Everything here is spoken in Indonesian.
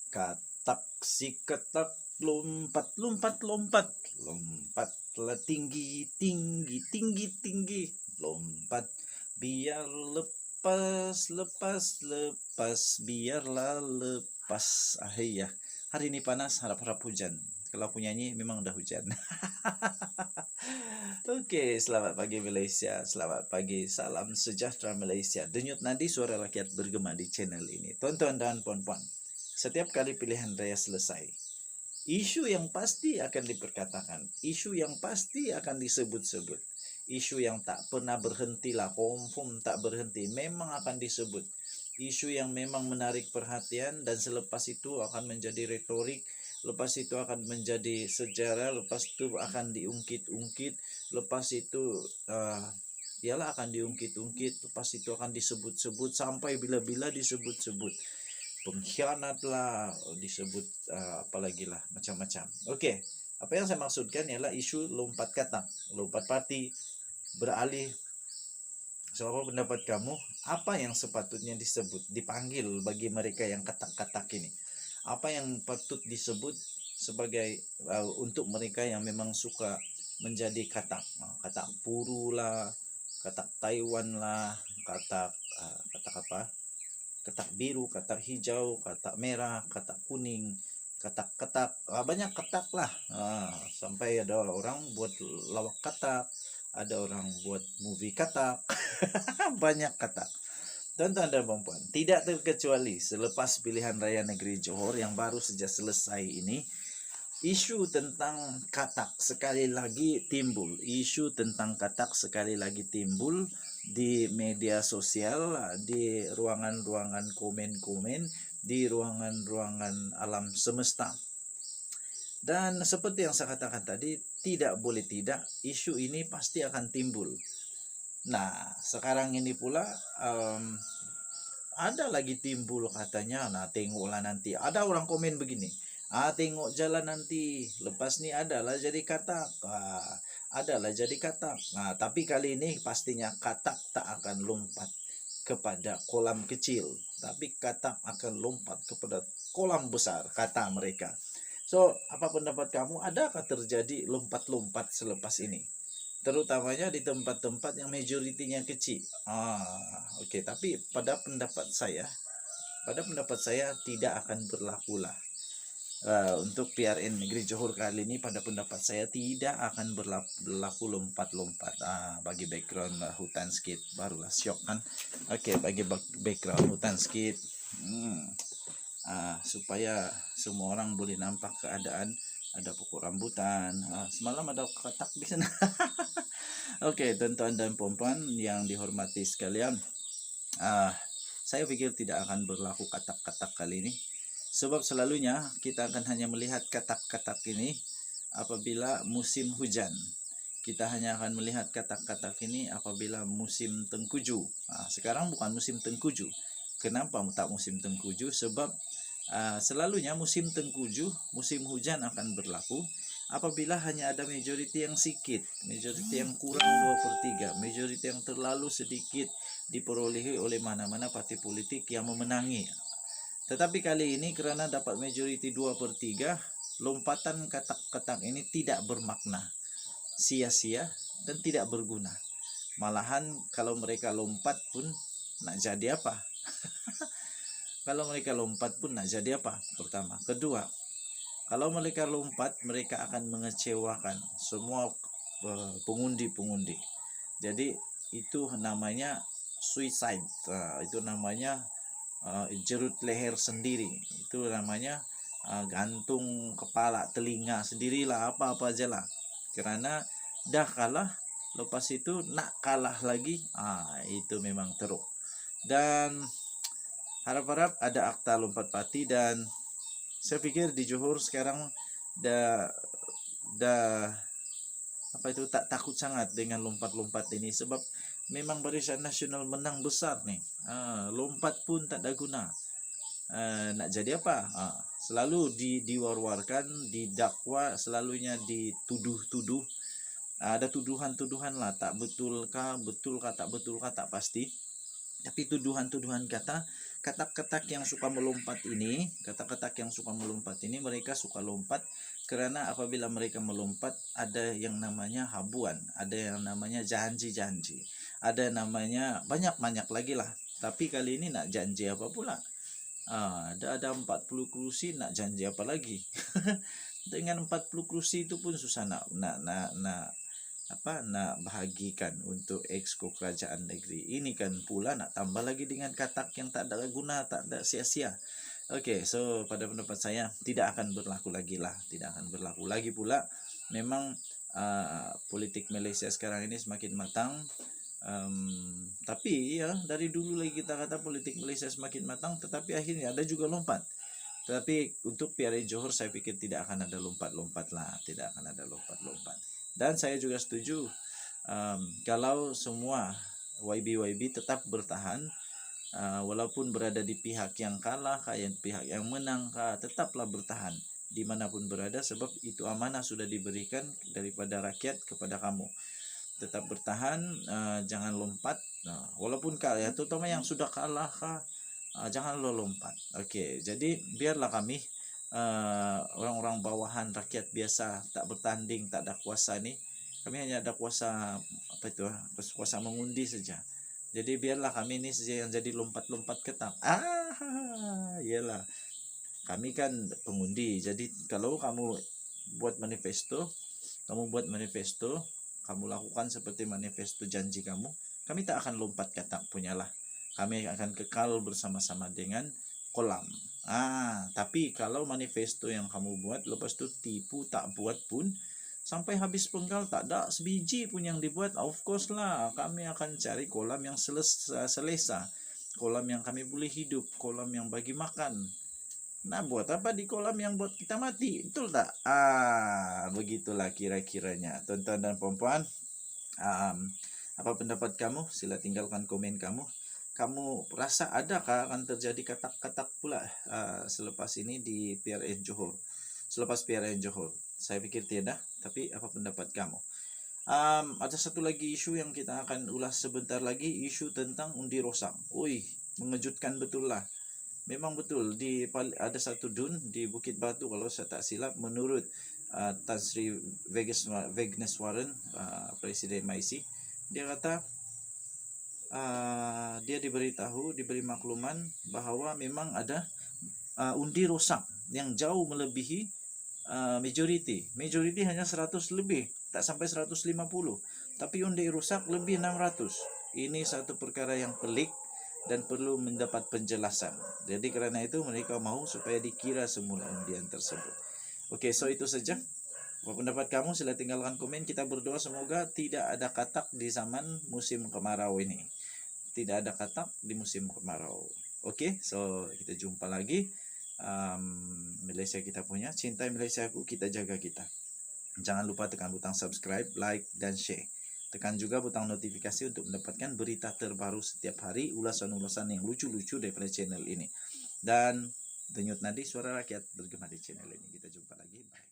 Katak si ketak lompat lompat lompat lompatlah tinggi tinggi tinggi tinggi lompat biar lepas lepas lepas biarlah lepas. Ya, hari ini panas, harap-harap hujan. Kalau aku nyanyi memang udah hujan. Oke, selamat pagi Malaysia, selamat pagi, salam sejahtera Malaysia. Denyut nadi suara rakyat bergema di channel ini. Tuan-tuan dan puan-puan, setiap kali pilihan raya selesai, isu yang pasti akan diperkatakan, isu yang pasti akan disebut-sebut, isu yang tak pernah berhenti lah, confirm tak berhenti, memang akan disebut. Isu yang memang menarik perhatian dan selepas itu akan menjadi retorik, lepas itu akan menjadi sejarah, lepas itu akan diungkit-ungkit, lepas itu ialah akan diungkit-ungkit, lepas itu akan disebut-sebut sampai bila-bila disebut-sebut. Pengkhianat lah, disebut apalagi lah, macam-macam. Oke, apa yang saya maksudkan ialah isu lompat kata, lompat parti, beralih. So, apa pendapat kamu? Apa yang sepatutnya disebut, dipanggil bagi mereka yang katak-katak ini? Apa yang patut disebut sebagai untuk mereka yang memang suka menjadi katak? Katak puru lah, katak Taiwan lah, katak katak apa? Katak biru, katak hijau, katak merah, katak kuning, katak-katak, banyak katak lah. Sampai ada orang buat lawak katak, ada orang buat movie katak. Banyak katak. Tuan-tuan dan puan-puan, tidak terkecuali selepas pilihan raya negeri Johor yang baru saja selesai ini, isu tentang katak sekali lagi timbul. Isu tentang katak sekali lagi timbul di media sosial, di ruangan-ruangan komen-komen, di ruangan-ruangan alam semesta. Dan seperti yang saya katakan tadi, tidak boleh tidak, isu ini pasti akan timbul. Nah, sekarang ini pula ada lagi timbul katanya, nah tengoklah nanti. Ada orang komen begini, tengok jalan nanti, lepas ni adalah jadi katak, adalah jadi katak. Nah, tapi kali ini pastinya katak tak akan lompat kepada kolam kecil, tapi katak akan lompat kepada kolam besar, kata mereka. So, apa pendapat kamu? Adakah terjadi lompat-lompat selepas ini? Terutamanya di tempat-tempat yang majoritinya kecil. Oke. Tapi pada pendapat saya tidak akan berlaku lah. Untuk PRN Negeri Johor kali ini, pada pendapat saya tidak akan berlaku lompat-lompat. Bagi background hutan sikit, barulah syok kan. Oke, bagi background hutan sikit, supaya semua orang boleh nampak keadaan. Ada pokok rambutan. Semalam ada katak di sana. Oke, tuan-tuan dan puan-puan yang dihormati sekalian, saya pikir tidak akan berlaku katak-katak kali ini, sebab selalunya kita akan hanya melihat katak-katak ini apabila musim hujan. Kita hanya akan melihat katak-katak ini apabila musim tengkujuh. Sekarang bukan musim tengkujuh. Kenapa tak musim tengkujuh? Sebab selalunya musim tengkujuh, musim hujan akan berlaku apabila hanya ada majority yang sikit, majority yang kurang 2/3, majority yang terlalu sedikit diperolehi oleh mana-mana parti politik yang memenangi. Tetapi kali ini kerana dapat majority 2/3, lompatan katak-katak ini tidak bermakna, sia-sia dan tidak berguna. Malahan kalau mereka lompat pun nak jadi apa? Kalau mereka lompat pun nak jadi apa? Pertama. Kedua, kalau mereka lompat, mereka akan mengecewakan semua pengundi-pengundi. Jadi itu namanya suicide. Itu namanya jerut leher sendiri. Itu namanya gantung kepala, telinga sendirilah, apa-apa aja lah. Kerana dah kalah, lepas itu nak kalah lagi, itu memang teruk. Dan harap-harap ada akta lompat parti, dan saya pikir di Johor sekarang dah apa itu tak takut sangat dengan lompat-lompat ini, sebab memang Barisan Nasional menang besar nih. Lompat pun tak ada guna. Nak jadi apa? Selalu diwar-warkan, didakwa, selalunya dituduh-tuduh. Ada tuduhan-tuduhan lah, tak betulkah, betulkah tak betulkah tak pasti. Tapi tuduhan-tuduhan kata katak-katak yang suka melompat ini, mereka suka lompat karena apabila mereka melompat ada yang namanya habuan, ada yang namanya janji-janji, ada namanya banyak-banyak lagi lah. Tapi kali ini nak janji apa pula? Ada 40 kursi, nak janji apa lagi? Dengan 40 kursi itu pun susah nak bahagikan untuk exco kerajaan negeri. Ini kan pula nak tambah lagi dengan katak yang tak ada guna, tak ada sia-sia. Okey, so pada pendapat saya tidak akan berlaku lagi lah, tidak akan berlaku lagi pula. Memang politik Malaysia sekarang ini semakin matang. Tapi ya dari dulu lagi kita kata politik Malaysia semakin matang, tetapi akhirnya ada juga lompat. Tetapi untuk PRN Johor saya pikir tidak akan ada lompat-lompat lah, tidak akan ada lompat-lompat. Dan saya juga setuju kalau semua YB tetap bertahan, walaupun berada di pihak yang kalah, pihak yang menang, tetaplah bertahan dimanapun berada, sebab itu amanah sudah diberikan daripada rakyat kepada kamu. Tetap bertahan, jangan lompat. Walaupun kalah, terutama yang sudah kalah, jangan lo lompat. Okey, jadi biarlah kami orang-orang bawahan, rakyat biasa, tak bertanding, tak ada kuasa ni, kami hanya ada kuasa kuasa mengundi saja. Jadi biarlah kami ni saja yang jadi lompat-lompat ketak. Iyalah, kami kan pengundi. Jadi kalau kamu buat manifesto, kamu lakukan seperti manifesto janji kamu, kami tak akan lompat ketak punyalah. Kami akan kekal bersama-sama dengan kolam. Tapi kalau manifesto yang kamu buat lepas tu tipu, tak buat pun, sampai habis penggal tak ada sebiji pun yang dibuat, of course lah kami akan cari kolam yang selesa, kolam yang kami boleh hidup, kolam yang bagi makan. Nah, buat apa di kolam yang buat kita mati? Betul tak? Begitulah kira-kiranya. Tuan-tuan dan puan-puan, apa pendapat kamu? Sila tinggalkan komen kamu. Kamu rasa adakah akan terjadi katak-katak pula selepas ini di PRN Johor? Selepas PRN Johor? Saya pikir tidak, tapi apa pendapat kamu? Ada satu lagi isu yang kita akan ulas sebentar lagi, isu tentang undi rosak. Mengejutkan betul lah. Memang betul, ada satu dun di Bukit Batu kalau saya tak silap, menurut Tan Sri Vegneswaran, Presiden MIC, dia kata dia diberi makluman bahawa memang ada undi rosak yang jauh melebihi majoriti hanya 100 lebih, tak sampai 150, tapi undi rosak lebih 600. Ini satu perkara yang pelik dan perlu mendapat penjelasan. Jadi kerana itu mereka mahu supaya dikira semula undian tersebut. Okey, so itu saja. Apa pendapat kamu? Sila tinggalkan komen. Kita berdoa semoga tidak ada katak di zaman musim kemarau ini. Tidak ada katak di musim kemarau. Okey, so kita jumpa lagi. Malaysia kita punya, cintai Malaysia aku, kita jaga kita. Jangan lupa tekan butang subscribe, like dan share. Tekan juga butang notifikasi untuk mendapatkan berita terbaru setiap hari, ulasan-ulasan yang lucu-lucu daripada channel ini. Dan denyut nadi suara rakyat bergema di channel ini. Kita jumpa lagi. Bye.